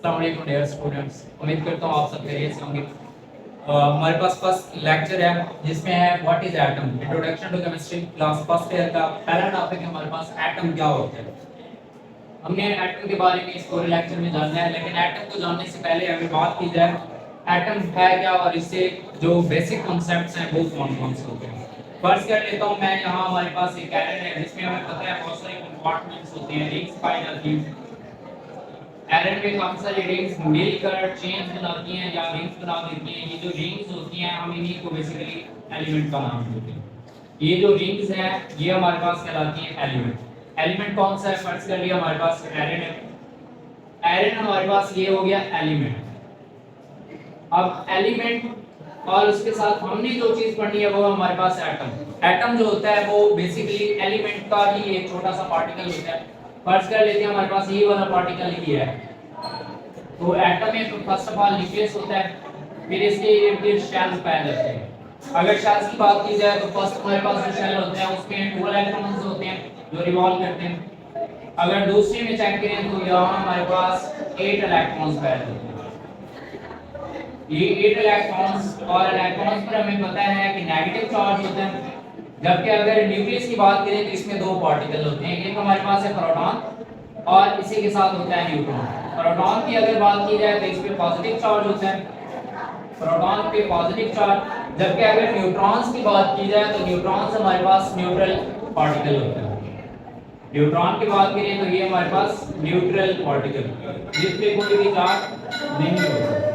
अस्सलाम वालेकुम dear students, उम्मीद करता हूँ आप सब खैरियत से होंगे। हमारे पास फर्स्ट लेक्चर है जिसमें है what is atom, introduction to chemistry class first year का पहला टॉपिक है हमारे पास एटम क्या होता है। हमने एटम के बारे में इस पूरे लेक्चर में जानना है, लेकिन एटम को जानने से पहले अगर बात की जाए एटम है क्या और इससे जो बेसिक कॉन्सेप्ट्स हैं वो कौन कौन से होते हैं। फर्स्ट कर लेता हूँ मैं, यहाँ हमारे पास एक एटम है जिसमें हमें पता है बहुत सारे कंपार्टमेंट्स होते हैं, रिंग्स पाई जाती हैं। एरन में काफी सारी रिंग्स मिलकर चेन्स बनाती हैं या रिंग्स बना देती हैं। ये जो रिंग्स होती हैं हम इन्हीं को बेसिकली एलिमेंट का नाम देते हैं। ये जो रिंग्स हैं ये हमारे पास कहलाती हैं एलिमेंट। एलिमेंट कौन सा है, फर्स्ट कर लिया हमारे पास एरन है। एरन हमारे पास ये हो गया एलिमेंट। अब एलिमेंट और उसके साथ हमने जो चीज पढ़नी है वो हमारे पास एटम। एटम जो होता है वो बेसिकली एलिमेंट का ही एक छोटा सा पार्टिकल होता है। फर्स्ट कर लेते हैं हमारे पास ये वाला पार्टिकल ही है। तो एटम में तो फर्स्ट ऑफ ऑल न्यूक्लियस होता है, फिर इसके इर्द गिर्द शेल्स पाए जाते हैं। अगर शेल्स की बात की जाए तो फर्स्ट हमारे पास जो शेल होते हैं उसमें 2 इलेक्ट्रॉन्स होते हैं जो रिवॉल्व करते हैं। अगर दूसरे में चेक करें तो यहाँ हमारे पास 8 इलेक्ट्रॉन्स पाए जाते हैं। ये 8 इलेक्ट्रॉन्स और इलेक्ट्रॉन्स पर हमें पता है कि नेगेटिव चार्ज होते हैं। जबकि अगर न्यूक्लियस की बात करें तो इसमें 2 पार्टिकल होते हैं, एक हमारे पास है प्रोटॉन और इसी के साथ होता है न्यूट्रॉन। प्रोटॉन की अगर बात की जाए तो इस पे पॉजिटिव चार्ज होता है, प्रोटॉन पे पॉजिटिव चार्ज। जबकि अगर न्यूट्रॉन्स की बात की जाए तो न्यूट्रॉन्स हमारे पास न्यूट्रल पार्टिकल होता है। न्यूट्रॉन की बात करें तो ये हमारे पास न्यूट्रल पार्टिकल जिस पे कोई भी चार्ज नहीं होता।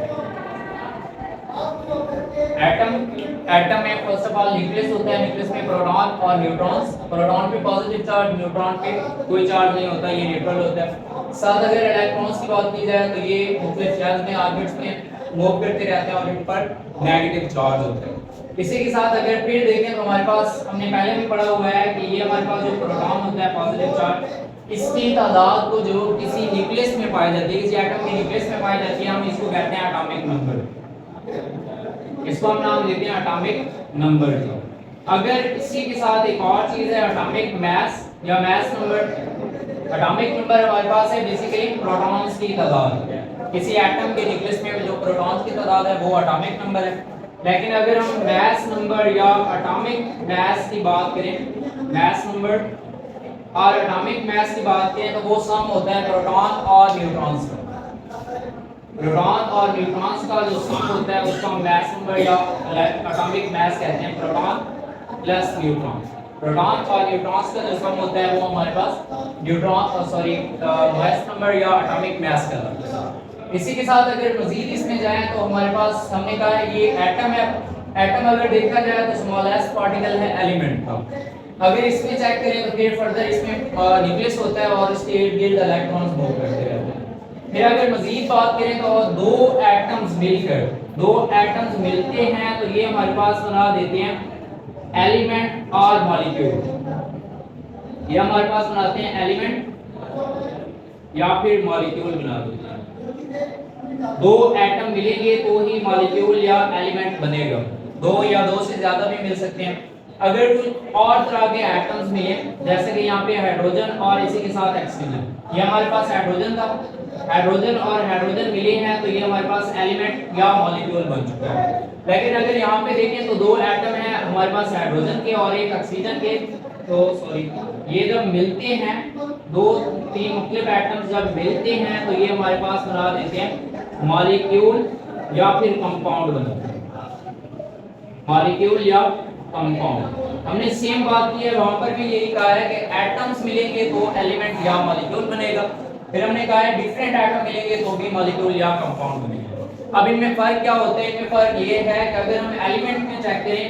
एटम में फर्स्ट ऑफ ऑल न्यूक्लियस होता है, न्यूक्लियस में प्रोटॉन और न्यूट्रॉन्स। प्रोटॉन पे पॉजिटिव चार्ज, न्यूट्रॉन पे कोई चार्ज नहीं होता, ये न्यूट्रल होता है। साथ अगर इलेक्ट्रॉन्स की बात की जाए तो ये मुख्तलिफ शेल्स में ऑर्बिट्स में मूव करते रहते हैं और इन पर नेगेटिव चार्ज होता है। इसी के साथ अगर फिर देखें तो हमारे पास हमने पहले भी पढ़ा हुआ है कि ये हमारे पास जो प्रोटॉन होता है पॉजिटिव चार्ज, इसकी तादाद को जो किसी न्यूक्लियस में पाई जाती है, किसी एटम के न्यूक्लियस में पाई जाती है, हम इसको कहते हैं एटॉमिक नंबर। इसको हम नाम देते हैं एटॉमिक नंबर। अगर इसी के साथ एक और चीज है एटॉमिक मास या मास नंबर। एटॉमिक नंबर हमारे पास है बेसिकली प्रोटॉन्स की तादाद। किसी एटम के न्यूक्लियस में जो प्रोटॉन्स की तादाद है वो एटॉमिक नंबर है। लेकिन अगर हम मास नंबर या एटॉमिक मास की बात करें, मास नंबर और एटॉमिक मास की बात करें तो वो सम होता है प्रोटॉन और न्यूट्रॉन्स का। प्रोटॉन और न्यूट्रॉन्स का जो सम होता है उसको हम मास नंबर या एटॉमिक मास कहते हैं, प्रोटॉन प्लस न्यूट्रॉन। प्रोटॉन और न्यूट्रॉन्स का जो सम होता है वो हमारे पास मास नंबर या एटॉमिक मास कहलाता है। इसी के साथ अगर मजीद इसमें जाएं तो हमारे पास हमने कहा है ये एटम है। एटम अगर देखा जाए तो स्मॉलेस्ट पार्टिकल है एलिमेंट का। अगर इसमें चेक करें तो फिर फर्दर इसमें न्यूक्लियस होता है और इसके इर्द गिर्द इलेक्ट्रॉन्स मूव करते रहते हैं। फिर अगर मजीद बात करें तो दो एटम्स मिलते हैं तो ये हमारे पास बना देते हैं एलिमेंट और मॉलिक्यूल। ये हमारे पास बनाते हैं एलिमेंट या फिर मॉलिक्यूल बना देते हैं। दो एटम मिलेंगे तो ही मॉलिक्यूल या एलिमेंट बनेगा। दो या दो से ज्यादा भी मिल सकते हैं। अगर कुछ और तरह के एटम्स मिले जैसे कि यहाँ पे हाइड्रोजन और इसी के साथ ऑक्सीजन, ये हमारे पास हाइड्रोजन था, हाइड्रोजन और हाइड्रोजन मिले हैं तो ये हमारे पास एलिमेंट या मॉलिक्यूल बन चुका है। लेकिन अगर यहाँ पे देखें तो दो एटम हैं हमारे पास हाइड्रोजन के और एक ऑक्सीजन के, तो ये जब मिलते हैं दो तीन मुख्तलिफ एटम्स जब मिलते हैं तो ये हमारे पास बना देते हैं मॉलिक्यूल या फिर कंपाउंड बनाते हैं, मॉलिक्यूल या कंपाउंड। हमने सेम बात की है, वहां पर भी यही कहा है कि एटम्स मिलेंगे तो एलिमेंट या मॉलिक्यूल बनेगा। फिर हमने कहा है डिफरेंट एटम मिलेंगे तो भी मॉलिक्यूल या कंपाउंड बनेगा। अब इनमें फर्क क्या होता है? इनमें फर्क ये है कि अगर हम एलिमेंट में चेक करें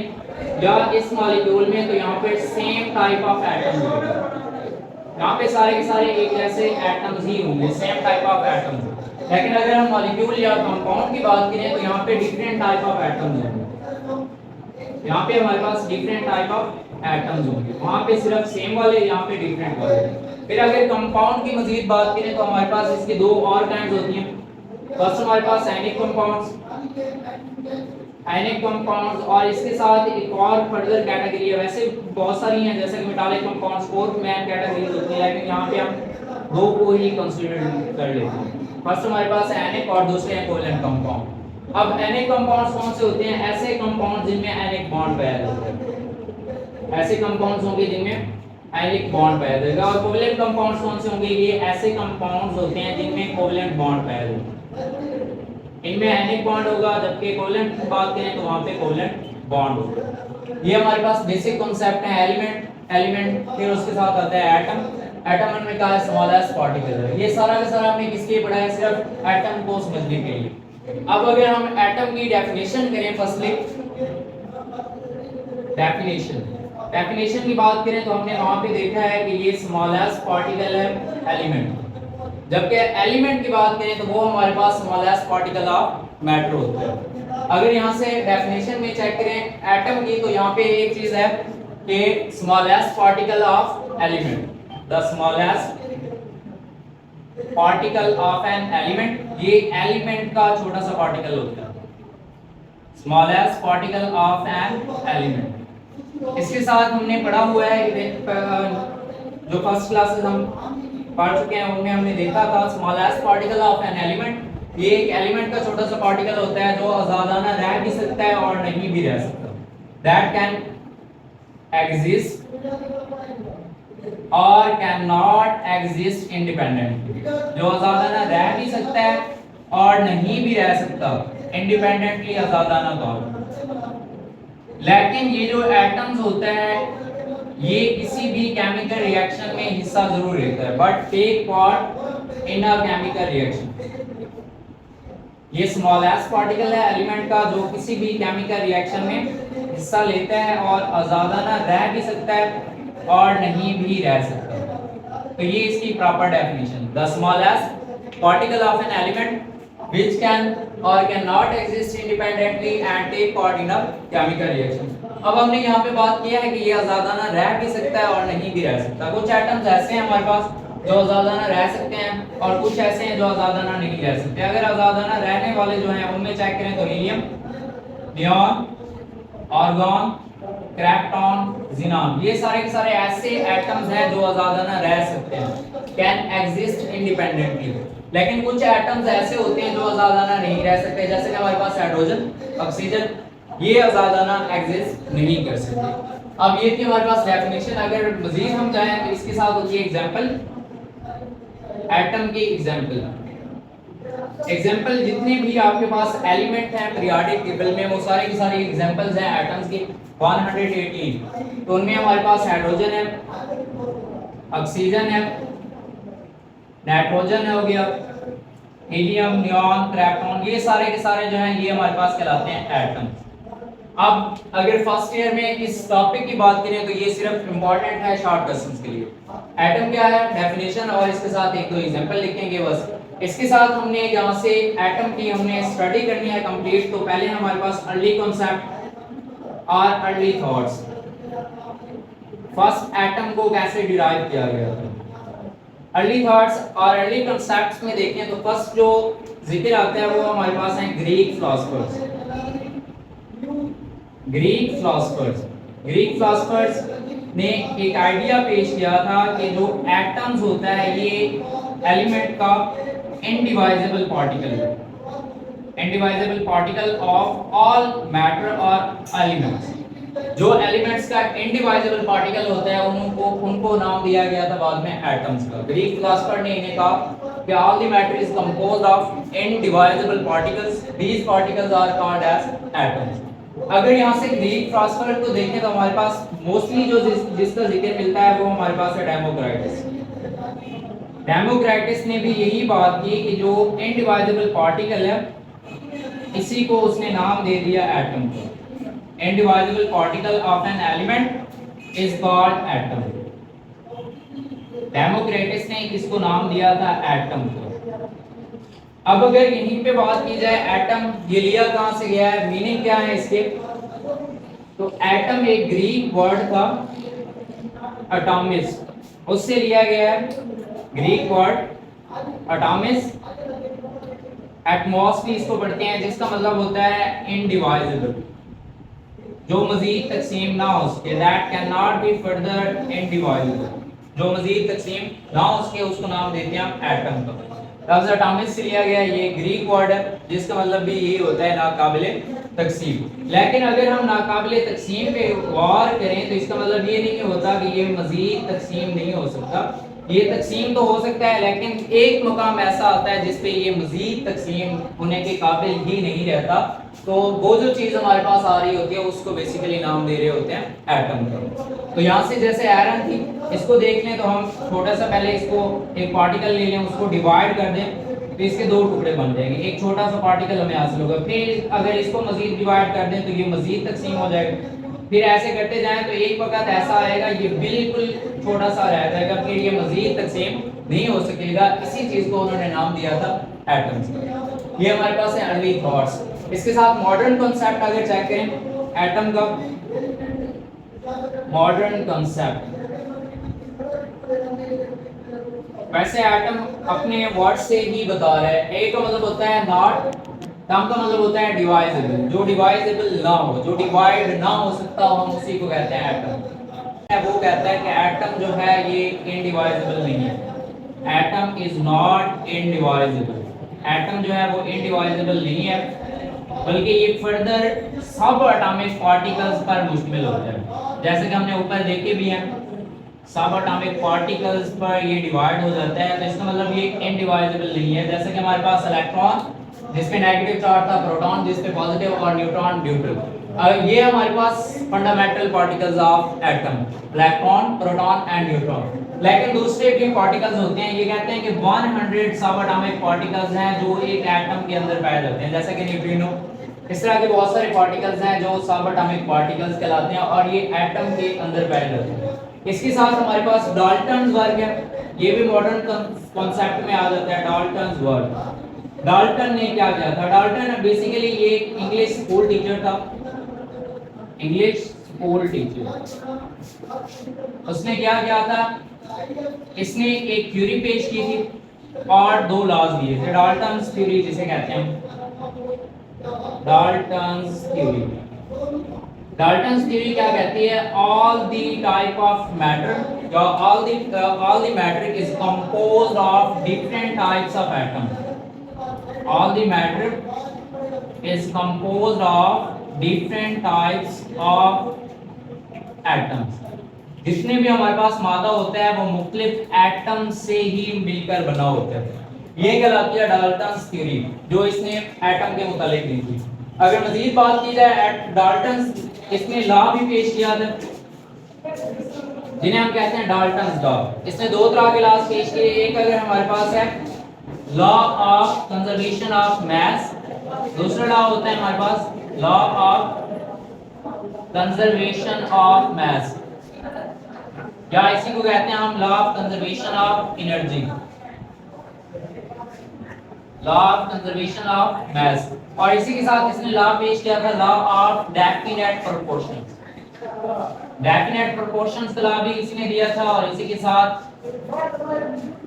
या इस मॉलिक्यूल में तो यहाँ पे सेम टाइप ऑफ एटम होगा। यहाँ पे सारे के सारे एक जैसे एटम्स ही होंगे, सेम टाइप ऑफ एटम्स। लेकिन अगर हम मॉलिक्यूल या कंपाउंड की बात करें तो यहाँ पे डिफरेंट टाइप ऑफ एटम्स होंगे। यहाँ पे हमारे पास डिफरेंट टाइप ऑफ एटम्स होंगे, वहाँ पे सिर्फ सेम वाले, यहाँ पे डिफरेंट वाले। फिर अगर कंपाउंड की मजीद बात करें तो हमारे पास इसके दो और काइंड्स होती हैं। फर्स्ट हमारे पास आयनिक कंपाउंड्स, आयनिक कंपाउंड्स और इसके साथ एक और फर्दर कैटेगरी है, वैसे बहुत सारी हैं जैसे कि metallic compounds, fourth man category होती है, लेकिन यहाँ पे हम दो को ही कंसीडर कर लेते हैं। फर्स्ट हमारे पास है एनिक और दूसरे हैं कोवेलेंट कंपाउंड। अब एनिक कंपाउंड्स कौन से होते हैं? ऐसे कंपाउंड जिनमें एनिक बॉन्ड पैदा होता है, ऐसे कंपाउंड्स होंगे जिनमें एनिक बॉन्ड पैदा होगा। और कोवेलेंट कंपाउंड्स कौन से होंगे? ये ऐसे कंपाउंड्स होते हैं जिनमें कोवेलेंट बॉन्ड पैदा होगा, इनमें एनिक बॉन्ड होगा, जबकि कोवेलेंट की बात करें तो वहां पे कोवेलेंट बॉन्ड होगा। ये हमारे पास बेसिक कॉन्सेप्ट है एलिमेंट, फिर उसके साथ आता है एटम। एटम में कहा है स्मॉलेस्ट पार्टिकल है। ये सारा का सारा हमने किसके लिए पढ़ा है? सिर्फ एटम को समझने के लिए। अब अगर हम एटम की डेफिनेशन करें, फर्स्टली डेफिनेशन की बात करें तो हमने वहां पे देखा है कि ये स्मॉलेस्ट पार्टिकल है एलिमेंट, जबकि एलिमेंट की बात करें तो वो हमारे पास स्मॉलेस्ट पार्टिकल ऑफ मैटर होता है। अगर यहाँ से डेफिनेशन में चेक करें एटम की, तो यहाँ पे एक चीज है कि smallest particle of element, the smallest particle of an element, ये एलिमेंट का छोटा सा पार्टिकल होता है, smallest particle of an element. इसके साथ हमने पढ़ा हुआ है, जो फर्स्ट क्लासेस हम पढ़ चुके हैं उनमें हमने देखा था smallest particle of an element, ये एक एलिमेंट का छोटा सा पार्टिकल होता है जो आजादाना रह भी सकता है और नहीं भी रह सकता, दैट कैन एग्जिस्ट और कैन नॉट एग्जिस्ट इंडिपेंडेंटली, जो आजादाना रह भी सकता है और नहीं भी रह सकता इंडिपेंडेंटली, आजादाना तौर पर। लेकिन ये जो एटम्स होता है ये किसी भी केमिकल रिएक्शन में हिस्सा जरूर लेता है, but take part in a chemical reaction. ये स्मॉलेस्ट पार्टिकल है एलिमेंट का जो किसी भी केमिकल रिएक्शन में हिस्सा लेता है और आजादाना रह भी सकता है और नहीं भी रह सकता। तो ये इसकी proper definition, the smallest particle of an element which can or cannot exist independently and take part in a chemical reaction। अब हमने यहाँ पे बात किया है कि ये आजादाना रह भी सकता है और नहीं भी रह सकता। कुछ एटम्स ऐसे हैं हमारे पास जो आजादाना रह सकते हैं और कुछ ऐसे हैं जो आजादाना नहीं रह सकते। अगर आजादाना रहने वाले जो हैं उनमें चेक करें तो helium, neon, argon, krypton, xenon, ये सारे के सारे ऐसे एटम्स हैं जो आजादाना रह सकते हैं, कैन एग्जिस्ट इंडिपेंडेंटली। लेकिन कुछ एटम्स ऐसे होते हैं जो आजादाना नहीं रह सकते, जैसे कि हमारे पास हाइड्रोजन, ऑक्सीजन, ये आजादाना एग्जिस्ट नहीं कर सकते। अब ये थी हमारे पास डेफिनेशन। अगर मजीद हम जाएं तो इसके साथ होती है एग्जांपल, एटम की एग्जांपल जितने भी आपके पास एलिमेंट हैं पीरियोडिक टेबल में वो सारे की सारी एग्जांपल्स हैं एटम्स की 118। तो उनमें हमारे पास हाइड्रोजन है, ऑक्सीजन है, नाइट्रोजन हो गया, हीलियम, नियॉन, क्रिप्टॉन, ये सारे के सारे जो हैं ये हमारे पास कहलाते हैं एटम। अब अगर फर्स्ट ईयर में इस टॉपिक की बात करें तो ये सिर्फ इंपॉर्टेंट है शॉर्ट क्वेश्चंस के लिए। एटम क्या है, डेफिनेशन और इसके साथ एक दो एग्जांपल लिखेंगे बस। इसके साथ हमने यहाँ से एटम की हमने स्टडी करनी है कंप्लीट। तो पहले हमारे पास अर्ली कॉन्सेप्ट और अर्ली थॉट्स, फर्स्ट एटम को कैसे डिराइव किया गया था। अर्ली थॉट्स और अर्ली कॉन्सेप्ट्स में देखें तो फर्स्ट जो जिक्र आता है वो हमारे पास है ग्रीक फिलोसोफर्स। ग्रीक फिलोसोफर्स ने एक आइडिया पेश किया था कि जो एटम्स होता है ये एलिमेंट का इनडिवाइजेबल पार्टिकल है, indivisible particle of all matter और एलिमेंट्स। जो एलिमेंट्स का इनडिवाइजेबल पार्टिकल होता है उनको नाम दिया गया था बाद में एटम्स का। ग्रीक फिलोसोफर ने इन्हें कहा कि all the matter is composed of indivisible particles, these particles are called as atoms. अगर यहाँ से ग्रीक फिलोसोफर को देखें तो हमारे पास मोस्टली जो जिसका जिक्र मिलता है वो हमारे पास है डेमोक्रिटस। डेमोक्रिटस ने भी यही बात की कि जो इनडिवाइजेबल पार्टिकल है इसी को उसने नाम दे दिया एटम को। Indivisible particle of an element is called atom। Democritus ने इसको नाम दिया था एटम को। अब अगर यहीं पे बात की जाए एटम ये लिया कहां से गया है, मीनिंग क्या है इसके, तो एटम एक ग्रीक वर्ड था एटॉमिस, उससे लिया गया है ग्रीक वर्ड एटॉमिस। एटमॉस भी इसको पढ़ते हैं जिसका मतलब होता है इनडिवाइजेबल, जो मजीद तकसीम ना हो सके, that can not be further indivisible, जो मजीद तकसीम ना हो सके उसको नाम देते हैं हम एटम का। लफ्ज एटॉमिक से लिया गया, ये ग्रीक वर्ड है जिसका मतलब भी यही होता है नाकाबिले तकसीम। लेकिन अगर हम नाकाबिले तकसीम पे गौर करें तो इसका मतलब ये नहीं होता कि ये मजीद तकसीम नहीं हो सकता। ये तकसीम तो हो सकता है, लेकिन एक मकाम ऐसा आता है जिस पे ये मजीद तकसीम होने के काबिल ही नहीं रहता। तो वो जो चीज़ हमारे पास आ रही होती है उसको बेसिकली नाम दे रहे होते हैं एटम का। तो यहाँ से जैसे आयरन थी, इसको देख लें तो हम छोटा सा पहले इसको एक पार्टिकल ले लें, उसको डिवाइड कर दें तो इसके दो टुकड़े बन जाएंगे, एक छोटा सा पार्टिकल हमें हासिल होगा। फिर अगर इसको मजीद डिवाइड कर दें तो ये मजीद तकसीम हो जाएगा। फिर ऐसे करते जाएं तो एक वक्त ऐसा आएगा ये बिल्कुल छोटा सा रह जाएगा, फिर ये मजीद तकसीम नहीं हो सकेगा। इसी चीज को उन्होंने नाम दिया था एटम्स। ये हमारे पास है अर्ली थॉट्स। इसके साथ मॉडर्न कॉन्सेप्ट अगर चेक करें एटम का, मॉडर्न कॉन्सेप्ट, वैसे एटम अपने वर्ड से ही बता रहा है। ए का मतलब होता है नॉट, टर्म का मतलब होता है डिवाइजेबल, जो डिवाइजेबल ना हो, जो डिवाइड ना हो सकता हो, हम उसी को कहते हैं एटम। वो कहता है कि एटम जो है ये इनडिवाइजेबल नहीं है। Atom is not indivisible. Atom जो है वो इनडिवाइजेबल नहीं है, बल्कि ये फर्दर सब एटॉमिक पार्टिकल्स पर मुश्तमिल होता है। जैसे कि हमने ऊपर देखे भी हैं, सब एटॉमिक पार्टिकल्स पर ये डिवाइड हो जाता है। तो इसका मतलब ये इनडिवाइजेबल नहीं है। जैसे कि हमारे पास इलेक्ट्रॉन जिसपे नेगेटिव चार्ज था, प्रोटॉन जिसपे पॉजिटिव, और न्यूट्रॉन न्यूट्रल। ये हमारे पास fundamental particles of atom, electron, proton and neutron. लेकिन दूसरे भी पार्टिकल्स होते हैं, ये कहते हैं कि 100 सब एटॉमिक पार्टिकल्स हैं जो एक एटम के अंदर पाए जाते हैं, जैसे कि न्यूट्रिनो। इस तरह के बहुत सारे पार्टिकल्स हैं जो सब एटॉमिक पार्टिकल्स कहलाते हैं और ये एटम के अंदर पाए जाते हैं। इसके साथ हमारे पास डाल्टन्स वर्क है, ये भी मॉडर्न कॉन्सेप्ट में आ जाता है। डाल्टन्स वर्क, डाल्टन ने क्या किया था? डाल्टन बेसिकली ये एक इंग्लिश स्कूल टीचर था, इंग्लिश स्कूल टीचर। उसने क्या किया था? इसने एक थ्योरी पेश की थी और दो लॉज दिए थे, डाल्टन्स थ्योरी जिसे कहते हैं, डाल्टन्स थ्योरी। डाल्टन्स थ्योरी क्या कहती है? All the type of matter, all the matter is composed of different types of atom. All the matter is composed of different types of atoms. जितने भी हमारे पास मादा होता है वो मुख्तलिफ एटम से ही मिलकर बना होता है। ये कहलाती है डाल्टन्स थ्योरी, जो इसने एटम के मुतालिक दी थी। अगर मजीद बात की जाए, डाल्टन्स इसने लॉ भी पेश किया था जिन्हें हम कहते हैं डाल्टन्स लॉ। इसने दो तरह के लॉज पेश किए। एक अगर हमारे पास है law of conservation of mass, दूसरा लॉ होता है हमारे पास law of conservation of mass, या इसी को कहते हैं हम law of conservation of energy, law of conservation of mass. और इसी के साथ इसने लॉ पेश किया था law of definite proportions. Definite proportions का लॉ भी इसने दिया था और इसी के साथ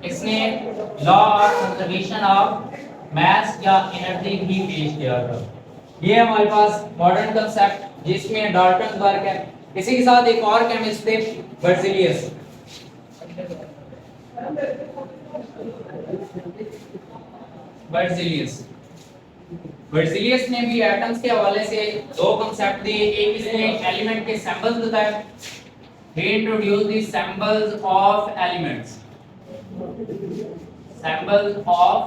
इसने law of conservation of mass या एनर्जी भी पेश किया था। ये हमारे पास मॉडर्न कांसेप्ट जिसमें डाल्टन वर्क है। इसी के साथ एक और केमिस्ट थे बर्ज़िलियस। बर्ज़िलियस ने भी एटम्स के हवाले से दो कांसेप्ट दिए। एक इसने एलिमेंट के सैंपल्स बताए, he introduced the symbols of elements, symbols of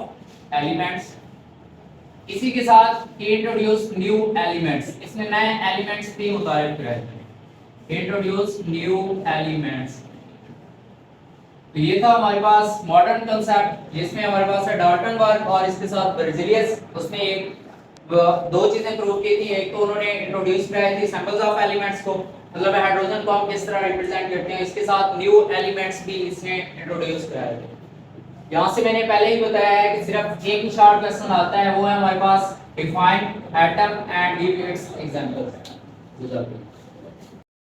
elements। इसी के साथ he introduced new elements, इसने नए एलिमेंट्स भी मुतारिफ कराए, he introduced new elements। तो ये था हमारे पास मॉडर्न कांसेप्ट जिसमें हमारे पास है डाल्टन वर्क और इसके साथ बर्ज़िलियस। उसने एक दो चीजें प्रूव की थी। एक तो उन्होंने इंट्रोड्यूस कराई थी सिंबल्स ऑफ एलिमेंट्स को, मतलब हाइड्रोजन को हम किस तरह रिप्रेजेंट करते हैं। इसके साथ न्यू एलिमेंट्स भी इसने इंट्रोड्यूस कराए थे। यहाँ से मैंने पहले ही बताया है कि सिर्फ एक ही शॉर्ट क्वेश्चन आता है, वो है हमारे पास define atom and give its examples.